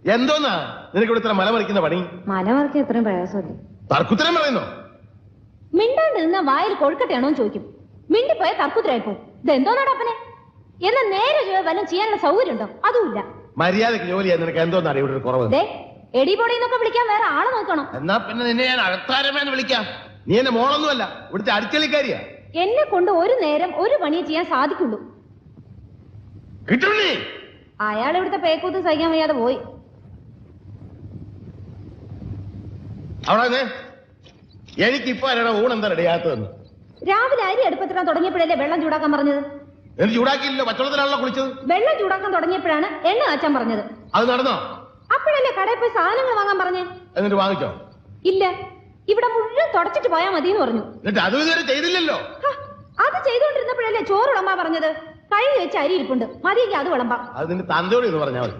എന്തോന്നാ നിനക്ക് ഇവിടെ ഇത്ര മലമറിക്കുന്ന പണി? മലമറിക്കാൻ എത്രയും പ്രയാസമല്ലേ? തർക്കുത്തരം പറയുന്നോ? മിണ്ടാണ്ട് നിന്ന വായിൽ കൊഴുക്കട്ടെയാണോ ചോദിക്കും. മിണ്ടിപ്പോയ തർക്കുത്തരായിപ്പോ. ഇതെന്തോന്നാണ് അപ്പനെ? എന്നാ നേരെ വല്ലതും ചെയ്യാനുള്ള സൗകര്യം ഉണ്ടോ? അതുമില്ല. മര്യാദക്ക് ജോലി ചെയ്യാൻ നിനക്ക് എന്തോന്നാണ് ഇവിടെ ഒരു കുറവ്? എടിപൊടിന്നൊക്കെ വിളിക്കാൻ വേറെ ആളെ നോക്കണം. എന്നാ പിന്നെ നിന്നെ ഞാൻ അകത്താരമേന്ന് വിളിക്കാം. നീ എന്റെ മോളൊന്നുമല്ല, ഇവിടുത്തെ അടിച്ചളിക്കാരിയാ. എന്നെ കൊണ്ട് ഒരു നേരം ഒരു പണിയെ ചെയ്യാൻ സാധിക്കുള്ളൂ. കിട്ടും നീ. അയാൾ ഇവിടുത്തെ പേക്കൂത്ത് സഹിക്കാൻ വയ്യാതെ പോയി. അവിടെ എനിക്കിപ്പോ ആരുടെ ഊണെന്താ റെഡിയാത്തതെന്ന്? രാവിലെ അരി അടുപ്പത്തിടാൻ തുടങ്ങിയപ്പോഴല്ലേ വെള്ളം ചൂടാക്കാൻ പറഞ്ഞത്? എനിക്ക് ചൂടാക്കിയില്ലല്ലോ, പച്ചവെള്ളത്തിലാണല്ലോ കുളിച്ചത്. വെള്ളം ചൂടാക്കാൻ തുടങ്ങിയപ്പോഴാണ് എണ്ണ കാച്ചാൻ പറഞ്ഞത്. അത് നടന്നോ? അപ്പോഴല്ലേ കടയിൽ പോയി സാധനങ്ങൾ വാങ്ങാൻ പറഞ്ഞേ? എന്നിട്ട് വാങ്ങിച്ചോ? ഇല്ല, ഇവിടെ മുഴുവൻ തുടച്ചിട്ട് പോയാ മതി എന്ന് പറഞ്ഞു. എന്നിട്ട് അത് ഇതുവരെ ചെയ്തില്ലല്ലോ. അത് ചെയ്തുകൊണ്ടിരുന്നപ്പോഴല്ലേ ചോറ് വിളമ്പാ പറഞ്ഞത്. കഴുകി വെച്ച് അരി ഇരിപ്പുണ്ട്, മതിയെങ്കിൽ അത് വിളമ്പാം. അത് നിന്റെ തന്തയോട് എന്ന് പറഞ്ഞാൽ മതി.